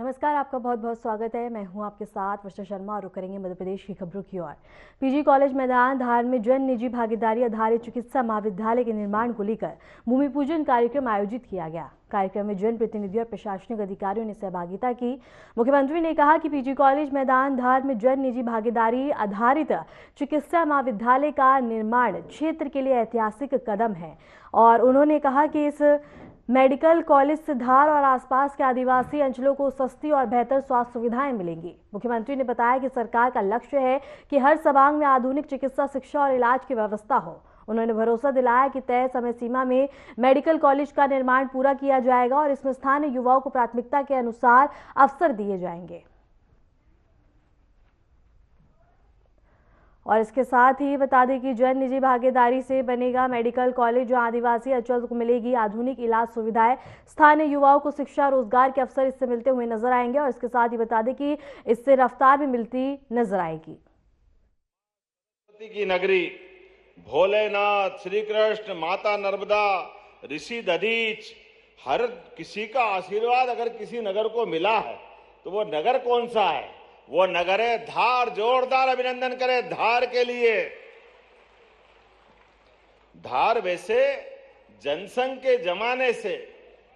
नमस्कार, आपका बहुत बहुत स्वागत है। मैं हूं आपके साथ वर्षा शर्मा और रुक करेंगे मध्य प्रदेश की खबरों की ओर। पीजी कॉलेज मैदान धार में जन निजी भागीदारी आधारित चिकित्सा महाविद्यालय के निर्माण को लेकर भूमि पूजन कार्यक्रम आयोजित किया गया। कार्यक्रम में जन प्रतिनिधियों और प्रशासनिक अधिकारियों ने सहभागिता की। मुख्यमंत्री ने कहा कि पीजी कॉलेज मैदान धार में जन निजी भागीदारी आधारित चिकित्सा महाविद्यालय का निर्माण क्षेत्र के लिए ऐतिहासिक कदम है और उन्होंने कहा कि इस मेडिकल कॉलेज से धार और आसपास के आदिवासी अंचलों को सस्ती और बेहतर स्वास्थ्य सुविधाएं मिलेंगी। मुख्यमंत्री ने बताया कि सरकार का लक्ष्य है कि हर सभांग में आधुनिक चिकित्सा शिक्षा और इलाज की व्यवस्था हो। उन्होंने भरोसा दिलाया कि तय समय सीमा में मेडिकल कॉलेज का निर्माण पूरा किया जाएगा और इसमें स्थानीय युवाओं को प्राथमिकता के अनुसार अवसर दिए जाएंगे। और इसके साथ ही बता दें कि जन निजी भागीदारी से बनेगा मेडिकल कॉलेज, जो आदिवासी अंचल को मिलेगी आधुनिक इलाज सुविधाएं। स्थानीय युवाओं को शिक्षा रोजगार के अवसर इससे मिलते हुए नजर आएंगे और इसके साथ ही बता दें कि इससे रफ्तार भी मिलती नजर आएगी। की नगरी भोलेनाथ, श्री कृष्ण, माता नर्मदा, ऋषि दधीच, हर किसी का आशीर्वाद अगर किसी नगर को मिला है तो वो नगर कौन सा है? वो नगर है धार। जोरदार अभिनंदन करें धार के लिए। धार वैसे जनसंघ के जमाने से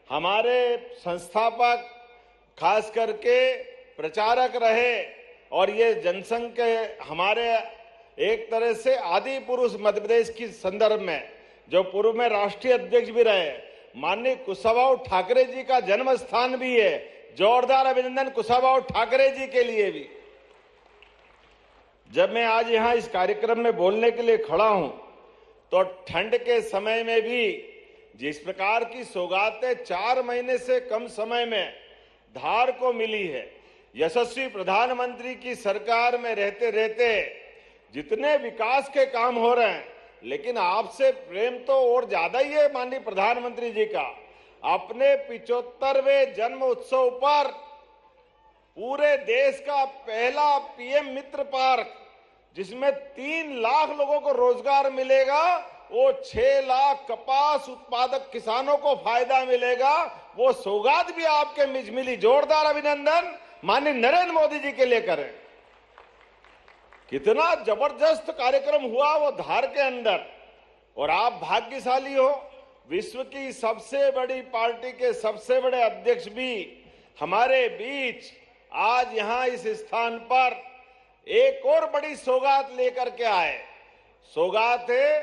हमारे संस्थापक खास करके प्रचारक रहे और ये जनसंघ के हमारे एक तरह से आदि पुरुष मध्य प्रदेश की संदर्भ में जो पूर्व में राष्ट्रीय अध्यक्ष भी रहे, माननीय कुशाभाऊ ठाकरे जी का जन्म स्थान भी है। जोरदार अभिनंदन कुशाभाऊ ठाकरे जी के लिए भी। जब मैं आज यहां इस कार्यक्रम में बोलने के लिए खड़ा हूं तो ठंड के समय में भी जिस प्रकार की सौगातें 4 महीने से कम समय में धार को मिली है, यशस्वी प्रधानमंत्री की सरकार में रहते रहते जितने विकास के काम हो रहे हैं, लेकिन आपसे प्रेम तो और ज्यादा ही है माननीय प्रधानमंत्री जी का। अपने 75वें जन्म उत्सव पर पूरे देश का पहला पीएम मित्र पार्क जिसमें 3 लाख लोगों को रोजगार मिलेगा, वो 6 लाख कपास उत्पादक किसानों को फायदा मिलेगा, वो सौगात भी आपके बीच मिली। जोरदार अभिनंदन माननीय नरेंद्र मोदी जी के लिए करें। कितना जबरदस्त कार्यक्रम हुआ वो धार के अंदर। और आप भाग्यशाली हो, विश्व की सबसे बड़ी पार्टी के सबसे बड़े अध्यक्ष भी हमारे बीच आज यहां इस स्थान पर एक और बड़ी सौगात लेकर के आए। सौगात है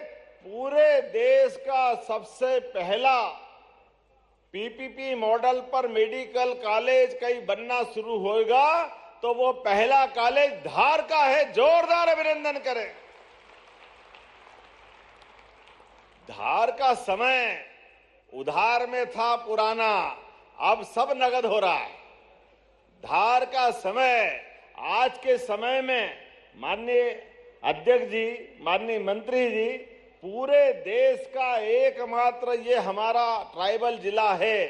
पूरे देश का सबसे पहला पीपीपी मॉडल पर मेडिकल कॉलेज कहीं बनना शुरू होगा तो वो पहला कॉलेज धार का है। जोरदार अभिनंदन करें। धार का समय उधार में था पुराना, अब सब नगद हो रहा है। धार का समय आज के समय में माननीय अध्यक्ष जी, माननीय मंत्री जी, पूरे देश का एकमात्र ये हमारा ट्राइबल जिला है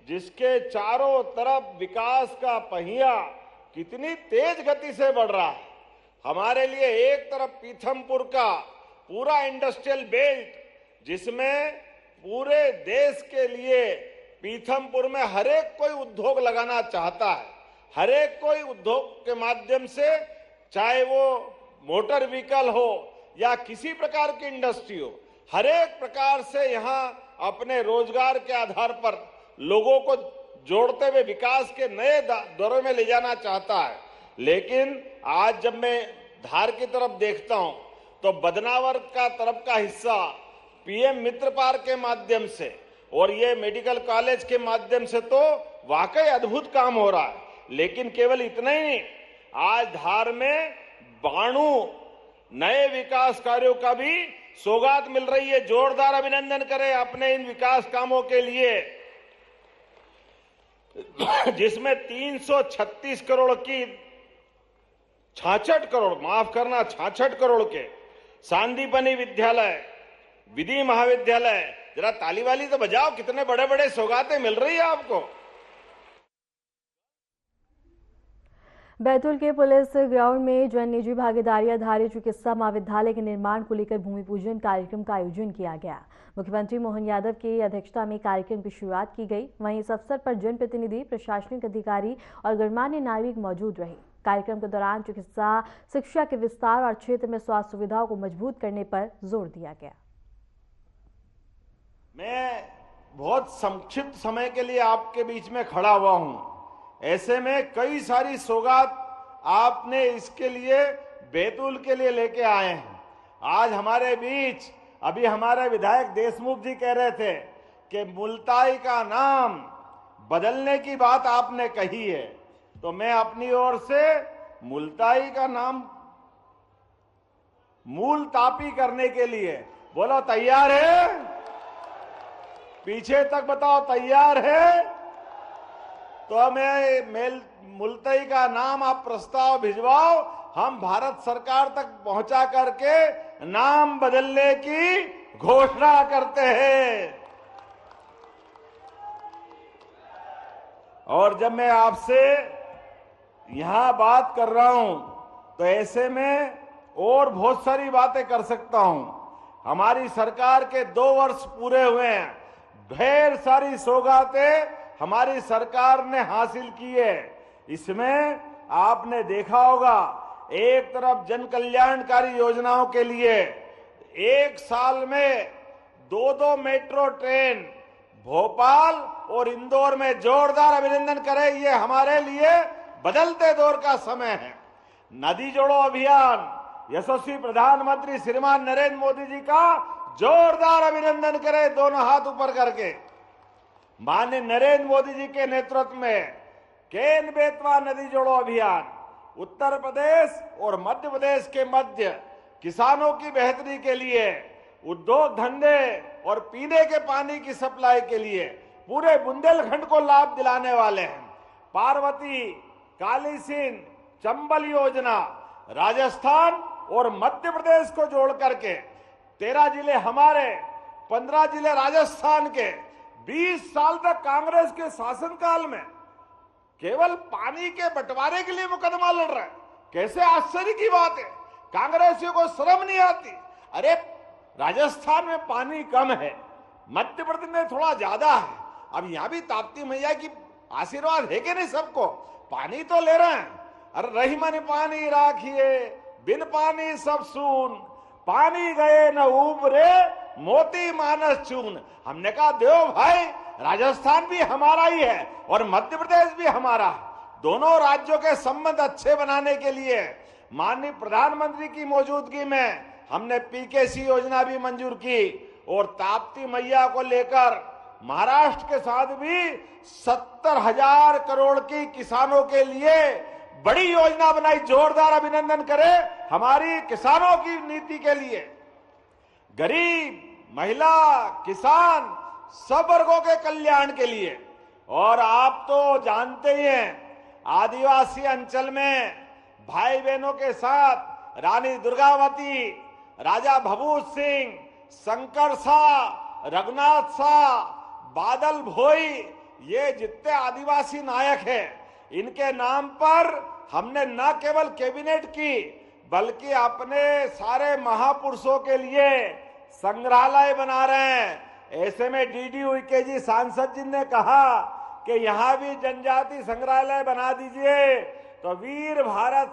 जिसके चारों तरफ विकास का पहिया कितनी तेज गति से बढ़ रहा है। हमारे लिए एक तरफ पीथमपुर का पूरा इंडस्ट्रियल बेल्ट जिसमें पूरे देश के लिए पीथमपुर में हर एक कोई उद्योग लगाना चाहता है। हर एक कोई उद्योग के माध्यम से, चाहे वो मोटर व्हीकल हो या किसी प्रकार की इंडस्ट्री हो, हर एक प्रकार से यहां अपने रोजगार के आधार पर लोगों को जोड़ते हुए विकास के नए दौर में ले जाना चाहता है। लेकिन आज जब मैं धार की तरफ देखता हूं तो बदनावर का तरफ का हिस्सा पीएम मित्र पार्क के माध्यम से और ये मेडिकल कॉलेज के माध्यम से तो वाकई अद्भुत काम हो रहा है। लेकिन केवल इतना ही नहीं, आज धार में 92 नए विकास कार्यों का भी सौगात मिल रही है। जोरदार अभिनंदन करें अपने इन विकास कामों के लिए, जिसमें 336 करोड़ की 66 करोड़, माफ करना 66 करोड़ के सांदीपनी विद्यालय, विधि महाविद्यालय, जरा ताली वाली तो बजाओ, कितने बड़े बड़े सौगातें मिल रही है आपको। बैतूल के पुलिस ग्राउंड में जन निजी भागीदारी आधारित चिकित्सा महाविद्यालय के निर्माण को लेकर भूमि पूजन कार्यक्रम का आयोजन किया गया। मुख्यमंत्री मोहन यादव की अध्यक्षता में कार्यक्रम की शुरुआत की गई। वहीं इस अवसर पर जनप्रतिनिधि, प्रशासनिक अधिकारी और गणमान्य नागरिक मौजूद रहे। कार्यक्रम के दौरान चिकित्सा शिक्षा के विस्तार और क्षेत्र में स्वास्थ्य सुविधाओं को मजबूत करने पर जोर दिया गया। मैं बहुत संक्षिप्त समय के लिए आपके बीच में खड़ा हुआ हूं। ऐसे में कई सारी सौगात आपने इसके लिए बैतूल के लिए लेके आए हैं। आज हमारे बीच अभी हमारे विधायक देशमुख जी कह रहे थे कि मुल्ताई का नाम बदलने की बात आपने कही है, तो मैं अपनी ओर से मुल्ताई का नाम मूलतापी करने के लिए बोलो तैयार है? पीछे तक बताओ तैयार है? तो मैं मुल्ताई का नाम आप प्रस्ताव भिजवाओ, हम भारत सरकार तक पहुंचा करके नाम बदलने की घोषणा करते हैं। और जब मैं आपसे यहां बात कर रहा हूं तो ऐसे में और बहुत सारी बातें कर सकता हूं। हमारी सरकार के 2 वर्ष पूरे हुए हैं, ढेर सारी सौगातें हमारी सरकार ने हासिल की है। इसमें आपने देखा होगा, एक तरफ जन कल्याणकारी योजनाओं के लिए एक साल में 2-2 मेट्रो ट्रेन भोपाल और इंदौर में, जोरदार अभिनंदन करें, ये हमारे लिए बदलते दौर का समय है। नदी जोड़ो अभियान, यशस्वी प्रधानमंत्री श्रीमान नरेंद्र मोदी जी का जोरदार अभिनंदन करें, दोनों हाथ ऊपर करके। माननीय नरेंद्र मोदी जी के नेतृत्व में केन बेतवा नदी जोड़ो अभियान उत्तर प्रदेश और मध्य प्रदेश के मध्य किसानों की बेहतरी के लिए, उद्योग धंधे और पीने के पानी की सप्लाई के लिए पूरे बुंदेलखंड को लाभ दिलाने वाले हैं। पार्वती, काली सिंध, चंबल योजना राजस्थान और मध्य प्रदेश को जोड़ करके 13 जिले हमारे, 15 जिले राजस्थान के। 20 साल तक कांग्रेस के शासनकाल में केवल पानी के बंटवारे के लिए मुकदमा लड़ रहा है। कैसे आश्चर्य की बात है, कांग्रेसियों को शर्म नहीं आती। अरे राजस्थान में पानी कम है, मध्य प्रदेश में थोड़ा ज्यादा है, अब यहां भी ताप्ती मैया की आशीर्वाद है कि नहीं सबको? पानी तो ले रहे हैं। अरे रही मन पानी राखिए, बिन पानी सब सून, पानी गए न उबरे, मोती मानस चून। हमने कहा देव भाई, राजस्थान भी हमारा ही है और मध्य प्रदेश भी हमारा है। दोनों राज्यों के संबंध अच्छे बनाने के लिए माननीय प्रधानमंत्री की मौजूदगी में हमने पीकेसी योजना भी मंजूर की और ताप्ती मैया को लेकर महाराष्ट्र के साथ भी 70,000 करोड़ की किसानों के लिए बड़ी योजना बनाई। जोरदार अभिनंदन करें हमारी किसानों की नीति के लिए। गरीब, महिला, किसान सब वर्गों के कल्याण के लिए। और आप तो जानते ही हैं, आदिवासी अंचल में भाई बहनों के साथ रानी दुर्गावती, राजा भभूत सिंह, शंकर शाह, रघुनाथ शाह, बादल भोई, ये जितने आदिवासी नायक हैं, इनके नाम पर हमने न केवल कैबिनेट की बल्कि अपने सारे महापुरुषों के लिए संग्रहालय बना रहे हैं। ऐसे में डीडी उइके जी सांसद जी ने कहा कि यहां भी जनजाति संग्रहालय बना दीजिए, तो वीर भारत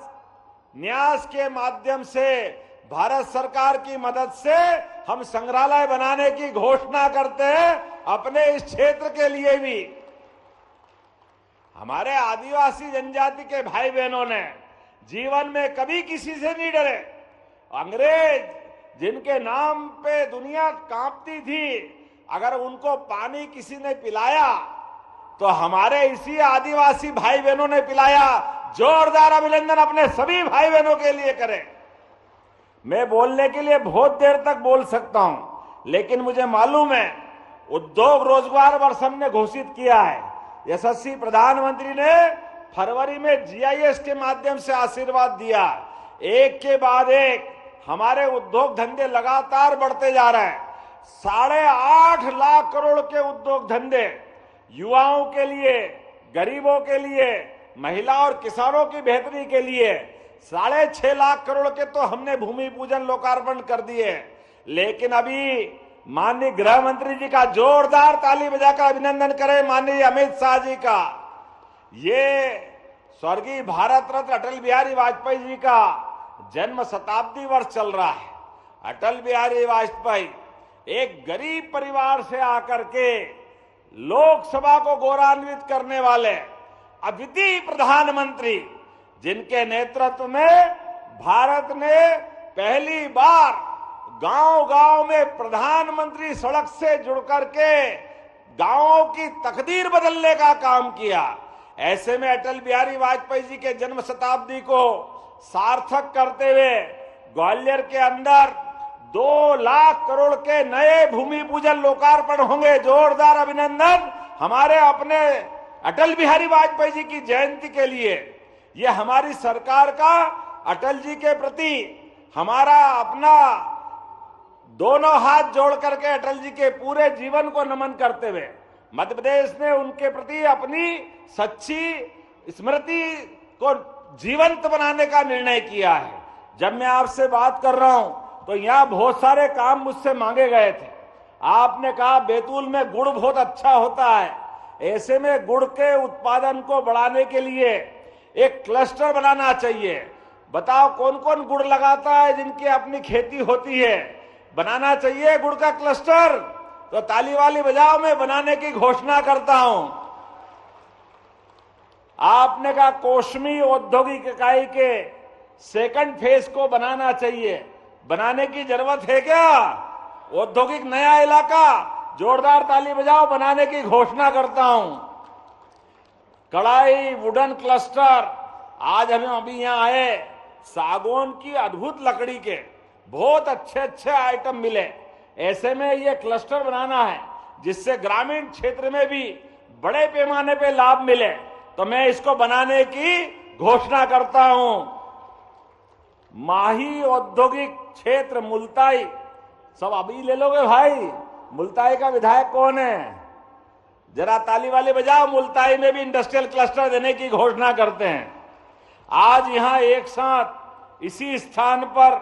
न्यास के माध्यम से भारत सरकार की मदद से हम संग्रहालय बनाने की घोषणा करते हैं अपने इस क्षेत्र के लिए भी। हमारे आदिवासी जनजाति के भाई बहनों ने जीवन में कभी किसी से नहीं डरे। अंग्रेज जिनके नाम पे दुनिया कांपती थी, अगर उनको पानी किसी ने पिलाया तो हमारे इसी आदिवासी भाई बहनों ने पिलाया। जोरदार अभिनंदन अपने सभी भाई बहनों के लिए करें। मैं बोलने के लिए बहुत देर तक बोल सकता हूं, लेकिन मुझे मालूम है उद्योग रोजगार वर्ष हमने घोषित किया है। यशस्वी प्रधानमंत्री ने फरवरी में जीआईएस के माध्यम से आशीर्वाद दिया। एक के बाद एक हमारे उद्योग धंधे लगातार बढ़ते जा रहे हैं। 8.5 लाख करोड़ के उद्योग धंधे युवाओं के लिए, गरीबों के लिए, महिला और किसानों की बेहतरी के लिए 6.5 लाख करोड़ के तो हमने भूमि पूजन लोकार्पण कर दिए। लेकिन अभी माननीय गृह मंत्री जी का जोरदार ताली बजाकर अभिनंदन करें, माननीय अमित शाह जी का। ये स्वर्गीय भारत रत्न अटल बिहारी वाजपेयी जी का जन्म शताब्दी वर्ष चल रहा है। अटल बिहारी वाजपेयी एक गरीब परिवार से आकर के लोकसभा को गौरवान्वित करने वाले अद्वितीय प्रधानमंत्री, जिनके नेतृत्व में भारत ने पहली बार गांव-गांव में प्रधानमंत्री सड़क से जुड़ करके गांवों की तकदीर बदलने का काम किया। ऐसे में अटल बिहारी वाजपेयी जी के जन्म शताब्दी को सार्थक करते हुए ग्वालियर के अंदर 2 लाख करोड़ के नए भूमि पूजन लोकार्पण होंगे। जोरदार अभिनंदन हमारे अपने अटल बिहारी वाजपेयी जी की जयंती के लिए। यह हमारी सरकार का अटल जी के प्रति हमारा अपना दोनों हाथ जोड़ करके अटल जी के पूरे जीवन को नमन करते हुए मध्य प्रदेश ने उनके प्रति अपनी सच्ची स्मृति को जीवंत बनाने का निर्णय किया है। जब मैं आपसे बात कर रहा हूं तो यहां बहुत सारे काम मुझसे मांगे गए थे। आपने कहा बैतूल में गुड़ बहुत अच्छा होता है, ऐसे में गुड़ के उत्पादन को बढ़ाने के लिए एक क्लस्टर बनाना चाहिए। बताओ कौन कौन गुड़ लगाता है जिनकी अपनी खेती होती है? बनाना चाहिए गुड़ का क्लस्टर। तो ताली वाली बजाओ, मैं बनाने की घोषणा करता हूं। आपने कहा कोसमी औद्योगिक इकाई के सेकंड फेज को बनाना चाहिए। बनाने की जरूरत है क्या? औद्योगिक नया इलाका, जोरदार ताली बजाओ, बनाने की घोषणा करता हूं। कढ़ाई वुडन क्लस्टर, आज हम अभी यहां आए, सागौन की अद्भुत लकड़ी के बहुत अच्छे अच्छे आइटम मिले। ऐसे में ये क्लस्टर बनाना है जिससे ग्रामीण क्षेत्र में भी बड़े पैमाने पे लाभ मिले। तो मैं इसको बनाने की घोषणा करता हूं। माही औद्योगिक क्षेत्र मुल्ताई, सब अभी ले लोगे भाई? मुल्ताई का विधायक कौन है? जरा ताली वाले बजाओ। मुल्ताई में भी इंडस्ट्रियल क्लस्टर देने की घोषणा करते हैं। आज यहां एक साथ इसी स्थान पर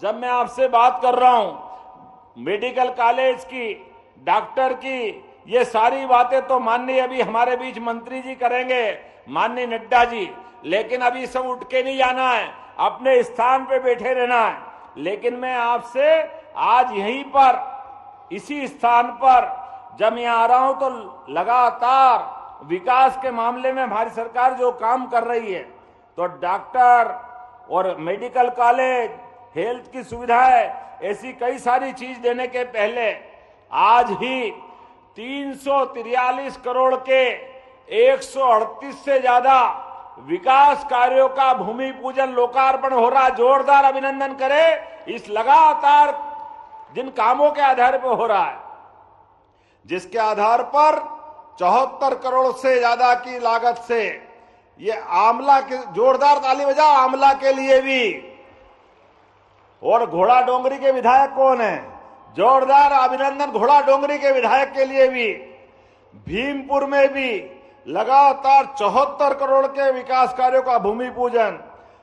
जब मैं आपसे बात कर रहा हूं, मेडिकल कॉलेज की, डॉक्टर की, ये सारी बातें तो माननीय अभी हमारे बीच मंत्री जी करेंगे, माननीय नड्डा जी। लेकिन अभी सब उठ के नहीं जाना है, अपने स्थान पे बैठे रहना है। लेकिन मैं आपसे आज यहीं पर इसी स्थान पर जब मैं आ रहा हूं तो लगातार विकास के मामले में हमारी सरकार जो काम कर रही है, तो डॉक्टर और मेडिकल कॉलेज, हेल्थ की सुविधाएं, ऐसी कई सारी चीज देने के पहले आज ही 343 करोड़ के 138 से ज्यादा विकास कार्यों का भूमि पूजन लोकार्पण हो रहा। जोरदार अभिनंदन करें इस लगातार जिन कामों के आधार पर हो रहा है, जिसके आधार पर 74 करोड़ से ज्यादा की लागत से ये आमला के, जोरदार ताली बजाओ आमला के लिए भी। और घोड़ा डोंगरी के विधायक कौन है? जोरदार अभिनंदन घोड़ा डोंगरी के विधायक के लिए भी। भीमपुर में भी लगातार 74 करोड़ के विकास कार्यों का भूमि पूजन,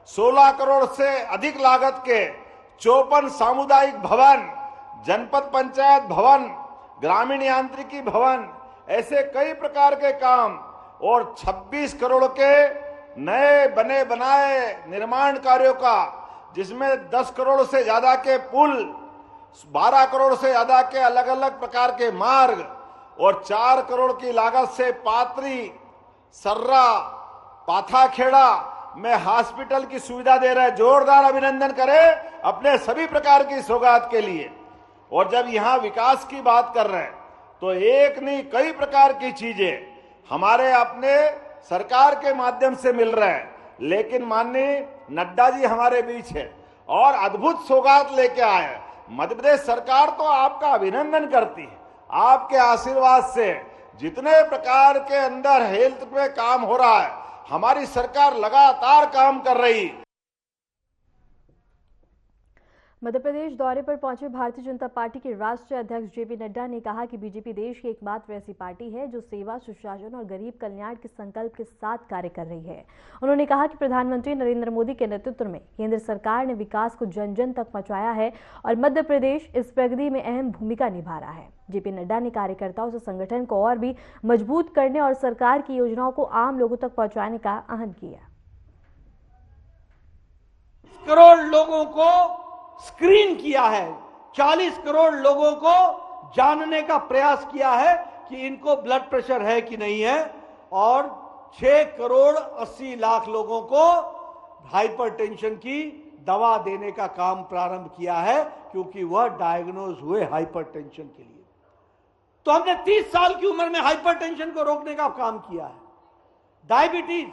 16 करोड़ से अधिक लागत के 54 सामुदायिक भवन, जनपद पंचायत भवन, ग्रामीण यांत्रिकी भवन, ऐसे कई प्रकार के काम और 26 करोड़ के नए बने बनाए निर्माण कार्यों का, जिसमें 10 करोड़ से ज्यादा के पुल, 12 करोड़ से ज्यादा के अलग अलग प्रकार के मार्ग और 4 करोड़ की लागत से पात्री, सर्रा, पाथाखेड़ा में हॉस्पिटल की सुविधा दे रहे हैं। जोरदार अभिनंदन करें अपने सभी प्रकार की सौगात के लिए। और जब यहां विकास की बात कर रहे हैं तो एक नहीं कई प्रकार की चीजें हमारे अपने सरकार के माध्यम से मिल रहे हैं। लेकिन माननीय नड्डा जी हमारे बीच है और अद्भुत सौगात लेके आए। मध्य प्रदेश सरकार तो आपका अभिनंदन करती है। आपके आशीर्वाद से जितने प्रकार के अंदर हेल्थ पे काम हो रहा है, हमारी सरकार लगातार काम कर रही। मध्य प्रदेश दौरे पर पहुंचे भारतीय जनता पार्टी के राष्ट्रीय अध्यक्ष जेपी नड्डा ने कहा कि बीजेपी देश की एकमात्र ऐसी पार्टी है जो सेवा, सुशासन और गरीब कल्याण के संकल्प के साथ कार्य कर रही है। उन्होंने कहा कि प्रधानमंत्री नरेंद्र मोदी के नेतृत्व में केंद्र सरकार ने विकास को जन जन तक पहुंचाया है और मध्य प्रदेश इस प्रगति में अहम भूमिका निभा रहा है। जेपी नड्डा ने कार्यकर्ताओं से संगठन को और भी मजबूत करने और सरकार की योजनाओं को आम लोगों तक पहुंचाने का आह्वान किया। करोड़ लोगों को स्क्रीन किया है, 40 करोड़ लोगों को जानने का प्रयास किया है कि इनको ब्लड प्रेशर है कि नहीं है, और 6 करोड़ 80 लाख लोगों को हाइपरटेंशन की दवा देने का काम प्रारंभ किया है, क्योंकि वह डायग्नोज हुए हाइपरटेंशन के लिए। तो हमने 30 साल की उम्र में हाइपरटेंशन को रोकने का काम किया है। डायबिटीज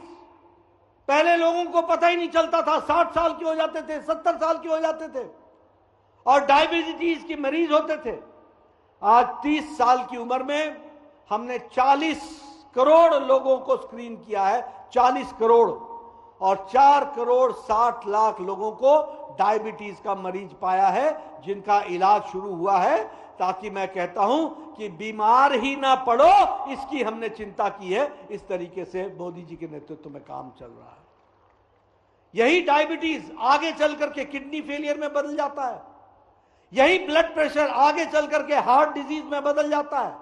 पहले लोगों को पता ही नहीं चलता था, 60 साल के हो जाते थे, 70 साल के हो जाते थे और डायबिटीज के मरीज होते थे। आज 30 साल की उम्र में हमने 40 करोड़ लोगों को स्क्रीन किया है, 40 करोड़, और 4 करोड़ 60 लाख लोगों को डायबिटीज का मरीज पाया है, जिनका इलाज शुरू हुआ है, ताकि मैं कहता हूं कि बीमार ही ना पड़ो, इसकी हमने चिंता की है। इस तरीके से मोदी जी के नेतृत्व में काम चल रहा है। यही डायबिटीज आगे चल करके किडनी फेलियर में बदल जाता है, यही ब्लड प्रेशर आगे चल करके हार्ट डिजीज में बदल जाता है।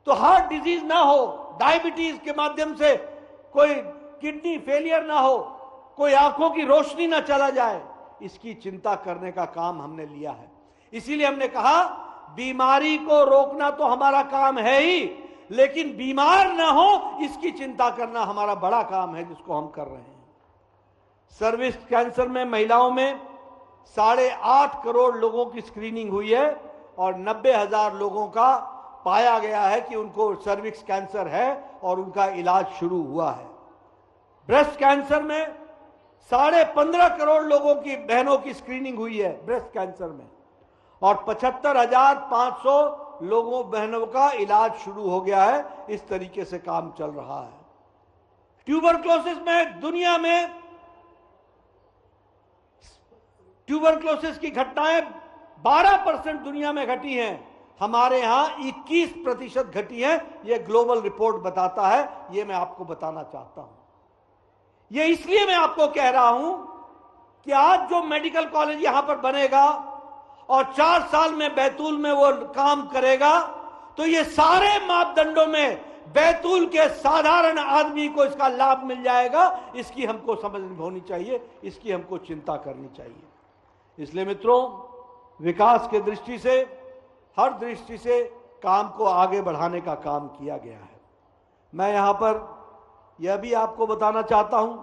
तो हार्ट डिजीज ना हो, डायबिटीज के माध्यम से कोई किडनी फेलियर ना हो, कोई आंखों की रोशनी ना चला जाए, इसकी चिंता करने का काम हमने लिया है। इसीलिए हमने कहा बीमारी को रोकना तो हमारा काम है ही, लेकिन बीमार ना हो इसकी चिंता करना हमारा बड़ा काम है, जिसको हम कर रहे हैं। सर्विक्स कैंसर में महिलाओं में 8.5 करोड़ लोगों की स्क्रीनिंग हुई है और 90,000 लोगों का पाया गया है कि उनको सर्विक्स कैंसर है और उनका इलाज शुरू हुआ है। ब्रेस्ट कैंसर में 15.5 करोड़ लोगों की बहनों की स्क्रीनिंग हुई है ब्रेस्ट कैंसर में, और 75,500 लोगों बहनों का इलाज शुरू हो गया है। इस तरीके से काम चल रहा है। ट्यूबरक्लोसिस में दुनिया में ट्यूबरक्लोसिस की घटनाएं 12% दुनिया में घटी हैं, हमारे यहां 21% घटी हैं। यह ग्लोबल रिपोर्ट बताता है, यह मैं आपको बताना चाहता हूं। यह इसलिए मैं आपको कह रहा हूं कि आज जो मेडिकल कॉलेज यहां पर बनेगा और 4 साल में बैतूल में वो काम करेगा, तो ये सारे मापदंडों में बैतूल के साधारण आदमी को इसका लाभ मिल जाएगा। इसकी हमको समझ होनी चाहिए, इसकी हमको चिंता करनी चाहिए। इसलिए मित्रों, विकास के दृष्टि से, हर दृष्टि से काम को आगे बढ़ाने का काम किया गया है। मैं यहां पर यह भी आपको बताना चाहता हूं,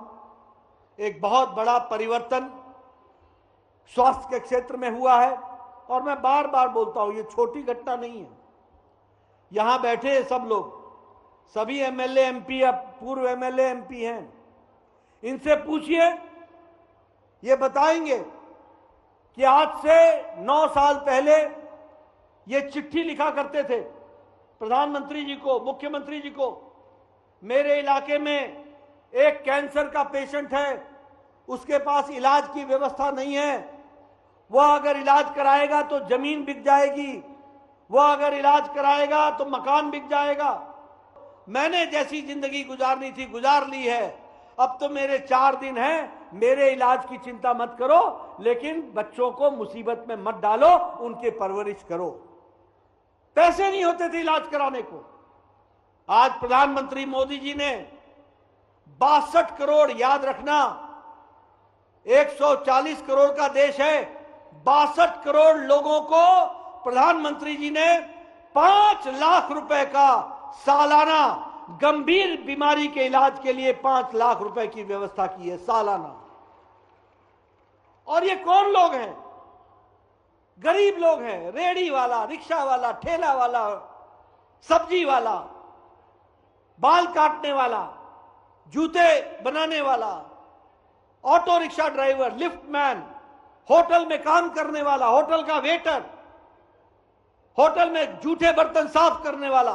एक बहुत बड़ा परिवर्तन स्वास्थ्य के क्षेत्र में हुआ है, और मैं बार बार बोलता हूं, ये छोटी घटना नहीं है। यहां बैठे सब लोग, सभी एमएलए एमपी या पूर्व एमएलए एमपी हैं, इनसे पूछिए, ये बताएंगे कि आज से 9 साल पहले ये चिट्ठी लिखा करते थे प्रधानमंत्री जी को, मुख्यमंत्री जी को, मेरे इलाके में एक कैंसर का पेशेंट है, उसके पास इलाज की व्यवस्था नहीं है, वह अगर इलाज कराएगा तो जमीन बिक जाएगी, वह अगर इलाज कराएगा तो मकान बिक जाएगा। मैंने जैसी जिंदगी गुजारनी थी गुजार ली है, अब तो मेरे 4 दिन हैं, मेरे इलाज की चिंता मत करो, लेकिन बच्चों को मुसीबत में मत डालो, उनकी परवरिश करो। पैसे नहीं होते थे इलाज कराने को। आज प्रधानमंत्री मोदी जी ने 62 करोड़, याद रखना 140 करोड़ का देश है, 62 करोड़ लोगों को प्रधानमंत्री जी ने 5 लाख रुपए का सालाना, गंभीर बीमारी के इलाज के लिए 5 लाख रुपए की व्यवस्था की है सालाना। और ये कौन लोग हैं? गरीब लोग हैं, रेहड़ी वाला, रिक्शा वाला, ठेला वाला, सब्जी वाला, बाल काटने वाला, जूते बनाने वाला, auto rickshaw driver, lift man, hotel में काम करने वाला, होटल का वेटर, होटल में जूठे बर्तन साफ करने वाला,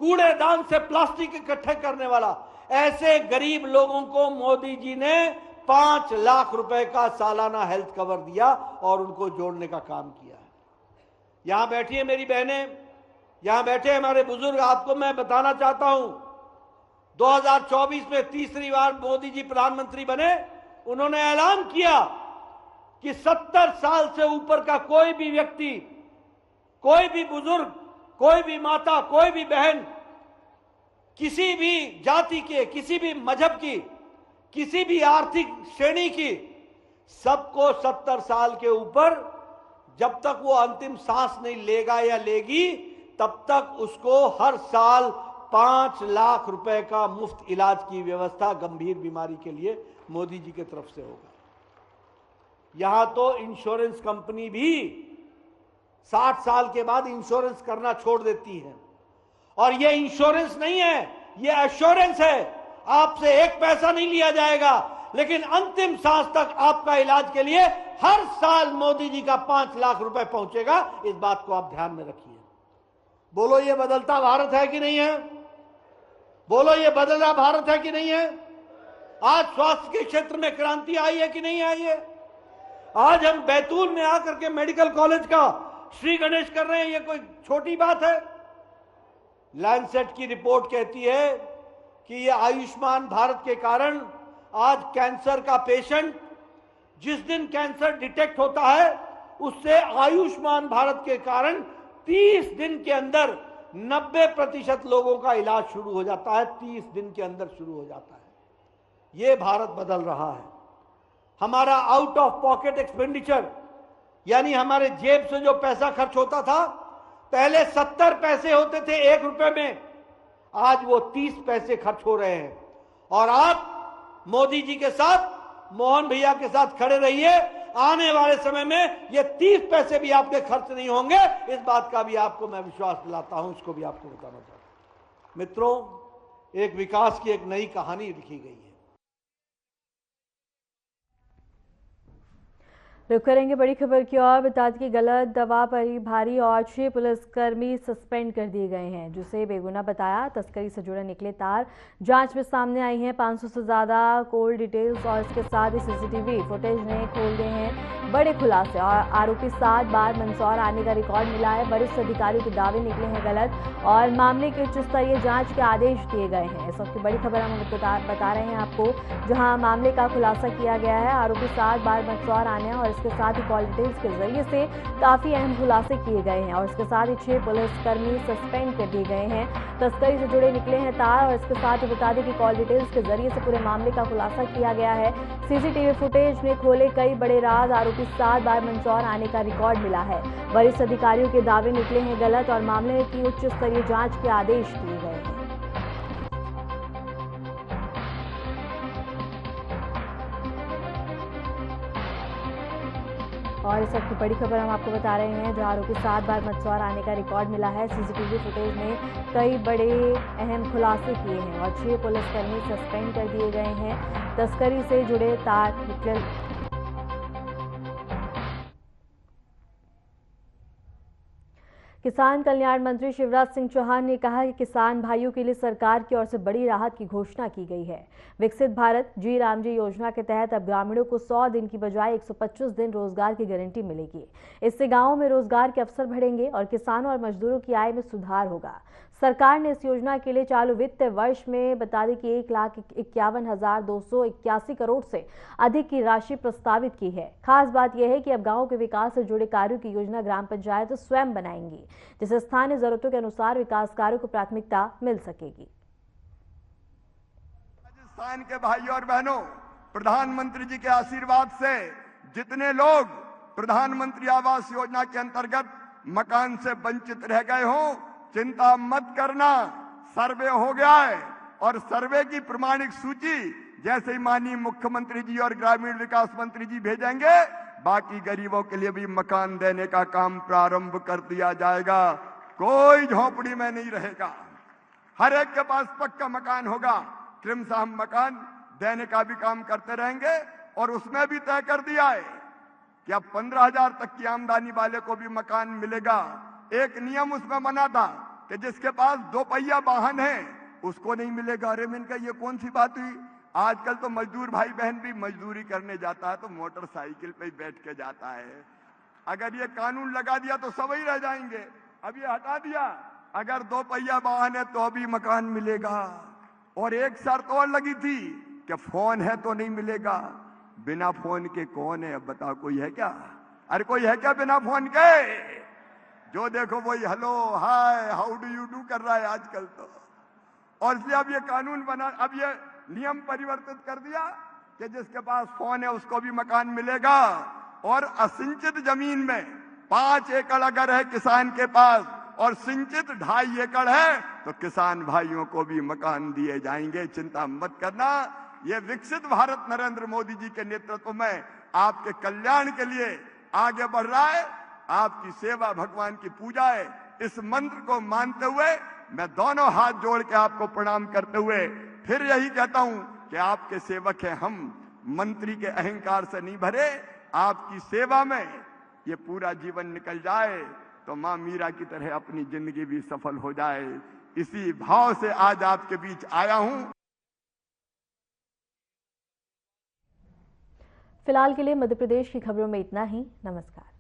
कूड़ेदान से प्लास्टिक इकट्ठे करने वाला, ऐसे गरीब लोगों को मोदी जी ने 5 लाख रुपए का सालाना हेल्थ कवर दिया और उनको जोड़ने का काम किया है। यहां बैठी है मेरी बहनें, यहां बैठे हमारे बुजुर्ग, आपको मैं बताना चाहता हूं 2024 में तीसरी बार मोदी जी प्रधानमंत्री बने, उन्होंने ऐलान किया कि 70 साल से ऊपर का कोई भी व्यक्ति, कोई भी बुजुर्ग, कोई भी माता, कोई भी बहन, किसी भी जाति के, किसी भी मजहब की, किसी भी आर्थिक श्रेणी की, सबको 70 साल के ऊपर जब तक वो अंतिम सांस नहीं लेगा या लेगी तब तक उसको हर साल 5 लाख रुपए का मुफ्त इलाज की व्यवस्था गंभीर बीमारी के लिए मोदी जी की तरफ से होगा। यहां तो इंश्योरेंस कंपनी भी 60 साल के बाद इंश्योरेंस करना छोड़ देती है, और ये इंश्योरेंस नहीं है, ये एश्योरेंस है। आपसे एक पैसा नहीं लिया जाएगा, लेकिन अंतिम सांस तक आपका इलाज के लिए हर साल मोदी जी का 5 लाख रुपए पहुंचेगा। इस बात को आप ध्यान में रखिए। बोलो ये बदलता भारत है कि नहीं है? बोलो ये बदल रहा भारत है कि नहीं है? आज स्वास्थ्य के क्षेत्र में क्रांति आई है कि नहीं आई है? आज हम बैतूल में आकर के मेडिकल कॉलेज का श्री गणेश कर रहे हैं, ये कोई छोटी बात है? लैंडसेट की रिपोर्ट कहती है कि ये आयुष्मान भारत के कारण आज कैंसर का पेशेंट, जिस दिन कैंसर डिटेक्ट होता है उससे आयुष्मान भारत के कारण 30 दिन के अंदर 90% लोगों का इलाज शुरू हो जाता है। 30 दिन के अंदर शुरू हो जाता है। ये भारत बदल रहा है। हमारा आउट ऑफ पॉकेट एक्सपेंडिचर, यानी हमारे जेब से जो पैसा खर्च होता था, पहले 70 पैसे होते थे 1 रुपए में, आज वो 30 पैसे खर्च हो रहे हैं। और आप मोदी जी के साथ, मोहन भैया के साथ खड़े रहिए, आने वाले समय में ये 30 पैसे भी आपके खर्च नहीं होंगे। इस बात का भी आपको मैं विश्वास दिलाता हूं, इसको भी आपको बताना चाहता हूं। मित्रों, एक विकास की एक नई कहानी लिखी गई है। रुक करेंगे बड़ी खबर की ओर। बता दें कि गलत दवा पर भारी और 6 पुलिसकर्मी सस्पेंड कर दिए गए हैं, जिसे बेगुनाह बताया। तस्करी से जुड़े निकले तार जांच में सामने आई हैं। 500 से ज्यादा कॉल डिटेल्स और इसके साथ ही सीसीटीवी फुटेज ने खोल दिए हैं बड़े खुलासे। और आरोपी 7 बार मंदसौर आने का रिकॉर्ड मिला है। वरिष्ठ अधिकारियों के दावे निकले हैं गलत और मामले के उच्च स्तरीय जांच के आदेश दिए गए हैं। इस वक्त की बड़ी खबर हम बता रहे हैं आपको, जहां मामले का खुलासा किया गया है। आरोपी 7 बार मंदसौर आने और इसके साथ ही कॉल डिटेल्स के जरिए से काफी अहम खुलासे किए गए हैं। और इसके साथ ही 6 पुलिसकर्मी सस्पेंड कर दिए गए हैं। तस्करी से जुड़े निकले हैं तार और इसके साथ ही बता दें कि कॉल डिटेल्स के जरिए से पूरे मामले का खुलासा किया गया है। सीसीटीवी फुटेज ने खोले कई बड़े राज। आरोपी 7 बार मंदसौर आने का रिकॉर्ड मिला है। वरिष्ठ अधिकारियों के दावे निकले हैं गलत और मामले की उच्च स्तरीय जांच के आदेश दिए गए हैं। और इस वक्त की बड़ी खबर हम आपको बता रहे हैं, जहां आरोपी 7 बार मंदसौर आने का रिकॉर्ड मिला है। सीसीटीवी फुटेज में कई बड़े अहम खुलासे किए हैं और 6 पुलिसकर्मी सस्पेंड कर दिए गए हैं। तस्करी से जुड़े तार निकले। किसान कल्याण मंत्री शिवराज सिंह चौहान ने कहा कि किसान भाइयों के लिए सरकार की ओर से बड़ी राहत की घोषणा की गई है। विकसित भारत जी राम जी योजना के तहत अब ग्रामीणों को 100 दिन की बजाय 125 दिन रोजगार की गारंटी मिलेगी। इससे गांवों में रोजगार के अवसर बढ़ेंगे और किसानों और मजदूरों की आय में सुधार होगा। सरकार ने इस योजना के लिए चालू वित्त वर्ष में बता दें कि 1,51,281 करोड़ से अधिक की राशि प्रस्तावित की है। खास बात यह है कि अब गांवों के विकास से जुड़े कार्यों की योजना ग्राम पंचायत स्वयं बनाएंगी, जिससे स्थानीय जरूरतों के अनुसार विकास कार्यों को प्राथमिकता मिल सकेगी। राजस्थान के भाइयों और बहनों, प्रधानमंत्री जी के आशीर्वाद से जितने लोग प्रधानमंत्री आवास योजना के अंतर्गत मकान से वंचित रह गए हों, चिंता मत करना, सर्वे हो गया है और सर्वे की प्रमाणिक सूची जैसे ही माननीय मुख्यमंत्री जी और ग्रामीण विकास मंत्री जी भेजेंगे, बाकी गरीबों के लिए भी मकान देने का काम प्रारंभ कर दिया जाएगा। कोई झोपड़ी में नहीं रहेगा, हर एक के पास पक्का मकान होगा। क्रमशः हम मकान देने का भी काम करते रहेंगे और उसमें भी तय कर दिया है कि अब 15,000 तक की आमदनी वाले को भी मकान मिलेगा। एक नियम उसमें बना था कि जिसके पास 2 पहिया वाहन है उसको नहीं मिलेगा। अरे मैंने कहा ये कौन सी बात हुई? आजकल तो मजदूर भाई बहन भी मजदूरी करने जाता है तो मोटरसाइकिल पे ही बैठ के जाता है। अगर ये कानून लगा दिया तो सब ही रह जाएंगे। अब ये हटा दिया, अगर 2 पहिया वाहन है तो भी मकान मिलेगा। और एक शर्त और लगी थी कि फोन है तो नहीं मिलेगा। बिना फोन के कौन है, अब बताओ कोई है क्या? अरे कोई है क्या बिना फोन के? जो देखो वही hello hi how do you do कर रहा है आजकल तो। और इसलिए अब ये कानून बना, अब ये नियम परिवर्तित कर दिया कि जिसके पास फोन है उसको भी मकान मिलेगा। और असिंचित जमीन में 5 एकड़ अगर है किसान के पास और सिंचित 2.5 एकड़ है तो किसान भाइयों को भी मकान दिए जाएंगे। चिंता मत करना, ये विकसित भारत नरेंद्र मोदी जी के नेतृत्व में आपके कल्याण के लिए आगे बढ़ रहा है। आपकी सेवा भगवान की पूजा है। इस मंत्र को मानते हुए मैं दोनों हाथ जोड़ के आपको प्रणाम करते हुए फिर यही कहता हूं कि आपके सेवक हैं हम। मंत्री के अहंकार से नहीं भरे, आपकी सेवा में ये पूरा जीवन निकल जाए तो मां मीरा की तरह अपनी जिंदगी भी सफल हो जाए। इसी भाव से आज आपके बीच आया हूं। फिलहाल के लिए मध्य प्रदेश की खबरों में इतना ही। नमस्कार।